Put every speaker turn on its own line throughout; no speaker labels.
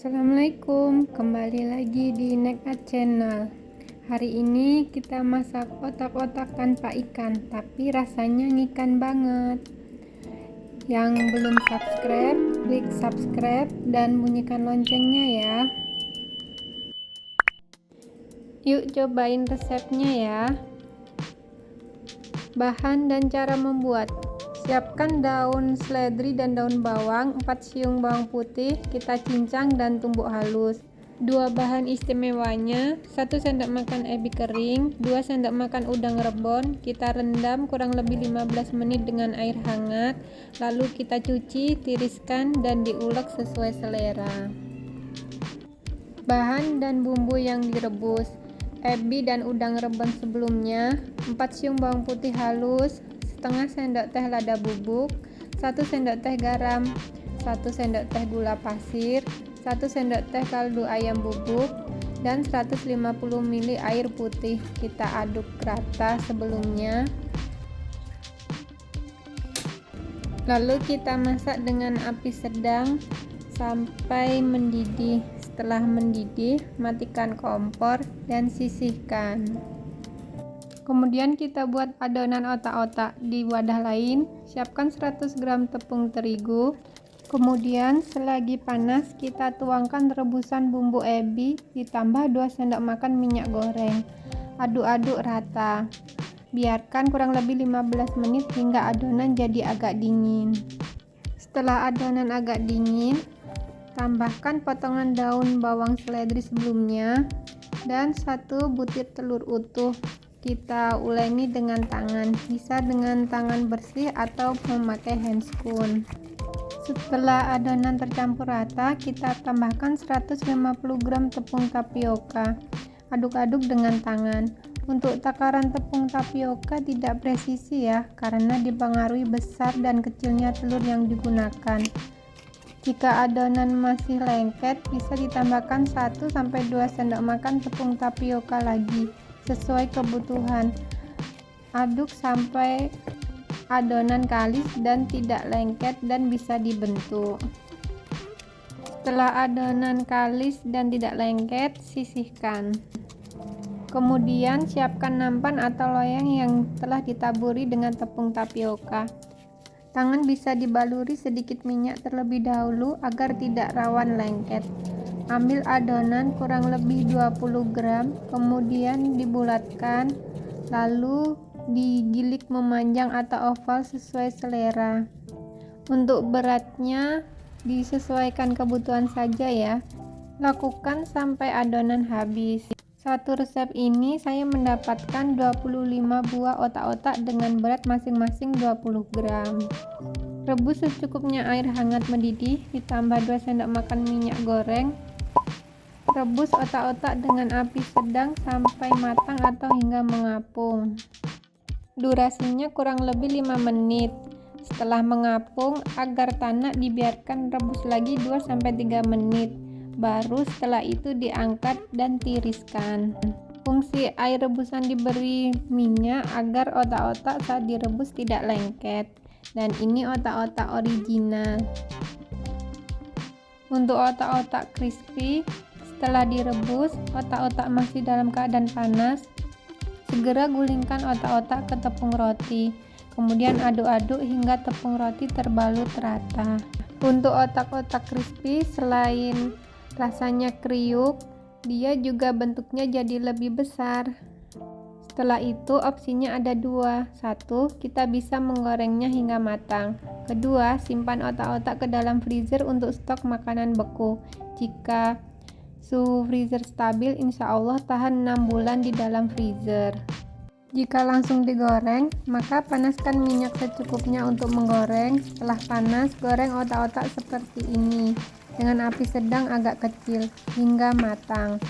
Assalamualaikum, kembali lagi di Nekat Channel. Hari ini kita masak otak-otak tanpa ikan, tapi rasanya ngikan banget. Yang belum subscribe, klik subscribe dan bunyikan loncengnya ya. Yuk cobain resepnya ya. Bahan dan cara membuat: siapkan daun seledri dan daun bawang, 4 siung bawang putih, kita cincang dan tumbuk halus. 2 bahan istimewanya: 1 sendok makan ebi kering, 2 sendok makan udang rebon, kita rendam kurang lebih 15 menit dengan air hangat, lalu kita cuci, tiriskan, dan diulek sesuai selera. Bahan dan bumbu yang direbus: ebi dan udang rebon sebelumnya, 4 siung bawang putih halus, setengah sendok teh lada bubuk, 1 sendok teh garam, 1 sendok teh gula pasir, 1 sendok teh kaldu ayam bubuk, dan 150 ml air putih. Kita aduk rata sebelumnya, lalu kita masak dengan api sedang sampai mendidih. Setelah mendidih, matikan kompor dan sisihkan. Kemudian kita buat adonan otak-otak. Di wadah lain, siapkan 100 gram tepung terigu. Kemudian selagi panas, kita tuangkan rebusan bumbu ebi ditambah 2 sendok makan minyak goreng. Aduk-aduk rata. Biarkan kurang lebih 15 menit hingga adonan jadi agak dingin. Setelah adonan agak dingin, tambahkan potongan daun bawang seledri sebelumnya dan 1 butir telur utuh. Kita uleni dengan tangan, bisa dengan tangan bersih atau memakai handscoon. Setelah adonan tercampur rata, kita tambahkan 150 gram tepung tapioka. Aduk-aduk dengan tangan. Untuk takaran tepung tapioka tidak presisi ya, karena dipengaruhi besar dan kecilnya telur yang digunakan. Jika adonan masih lengket, bisa ditambahkan 1-2 sendok makan tepung tapioka lagi, sesuai kebutuhan. Aduk sampai adonan kalis dan tidak lengket dan bisa dibentuk. Setelah adonan kalis dan tidak lengket, sisihkan. Kemudian siapkan nampan atau loyang yang telah ditaburi dengan tepung tapioka. Tangan bisa dibaluri sedikit minyak terlebih dahulu agar tidak rawan lengket. Ambil adonan kurang lebih 20 gram, kemudian dibulatkan, lalu digilik memanjang atau oval sesuai selera. Untuk beratnya disesuaikan kebutuhan saja ya. Lakukan sampai adonan habis. Satu resep ini saya mendapatkan 25 buah otak-otak dengan berat masing-masing 20 gram. Rebus secukupnya air hangat mendidih, ditambah 2 sendok makan minyak goreng. Rebus otak-otak dengan api sedang sampai matang atau hingga mengapung. Durasinya kurang lebih 5 menit. Setelah mengapung, agar tanak dibiarkan rebus lagi 2-3 menit. Baru setelah itu diangkat dan tiriskan. Fungsi air rebusan diberi minyak agar otak-otak saat direbus tidak lengket. Dan ini otak-otak original. Untuk otak-otak crispy, setelah direbus, otak-otak masih dalam keadaan panas, segera gulingkan otak-otak ke tepung roti. Kemudian aduk-aduk hingga tepung roti terbalut rata. Untuk otak-otak crispy, selain rasanya kriuk, dia juga bentuknya jadi lebih besar. Setelah itu opsinya ada 2. 1, kita bisa menggorengnya hingga matang. Kedua, simpan otak-otak ke dalam freezer untuk stok makanan beku. Jika suhu freezer stabil, insya Allah tahan 6 bulan di dalam freezer. Jika langsung digoreng, maka panaskan minyak secukupnya untuk menggoreng. Setelah panas, goreng otak-otak seperti ini dengan api sedang agak kecil hingga matang.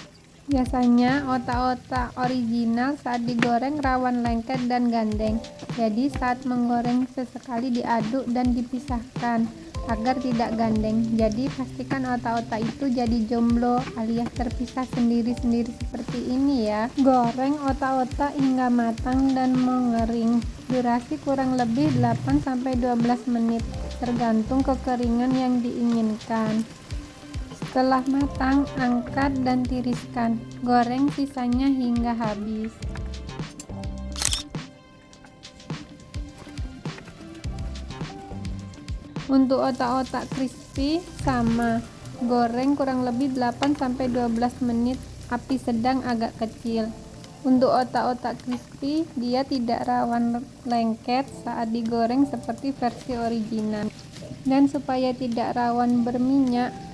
Biasanya otak-otak original saat digoreng rawan lengket dan gandeng. Jadi saat menggoreng sesekali diaduk dan dipisahkan agar tidak gandeng. Jadi pastikan otak-otak itu jadi jomblo alias terpisah sendiri-sendiri seperti ini ya. Goreng otak-otak hingga matang dan mengering. Durasi kurang lebih 8-12 menit, tergantung kekeringan yang diinginkan. Setelah matang, angkat dan tiriskan. Goreng sisanya hingga habis. Untuk otak-otak crispy sama, goreng kurang lebih 8-12 menit, api sedang agak kecil. Untuk otak-otak crispy, dia tidak rawan lengket saat digoreng seperti versi original. Dan supaya tidak rawan berminyak,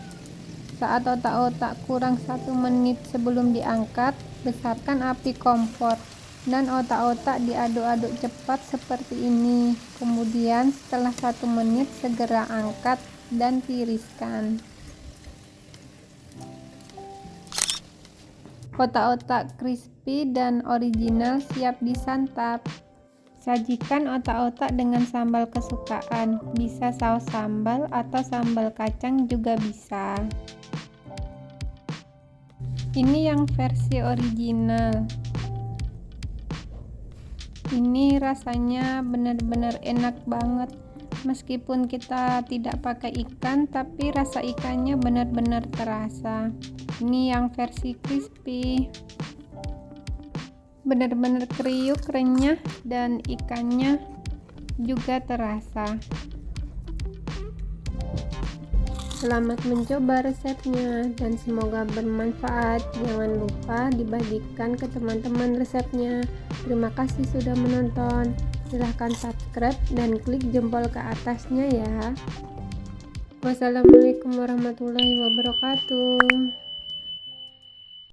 saat otak-otak kurang 1 menit sebelum diangkat, besarkan api kompor dan otak-otak diaduk-aduk cepat seperti ini. Kemudian setelah 1 menit segera angkat dan tiriskan. Otak-otak crispy dan original siap disantap. Sajikan otak-otak dengan sambal kesukaan, bisa saus sambal atau sambal kacang juga bisa. Ini yang versi original. Ini rasanya benar-benar enak banget. Meskipun kita tidak pakai ikan, tapi rasa ikannya benar-benar terasa. Ini yang versi crispy. Benar-benar kriuk, renyah, dan ikannya juga terasa. Selamat mencoba resepnya dan semoga bermanfaat. Jangan lupa dibagikan ke teman-teman resepnya. Terima kasih sudah menonton. Silahkan subscribe dan klik jempol ke atasnya ya. Wassalamualaikum warahmatullahi wabarakatuh.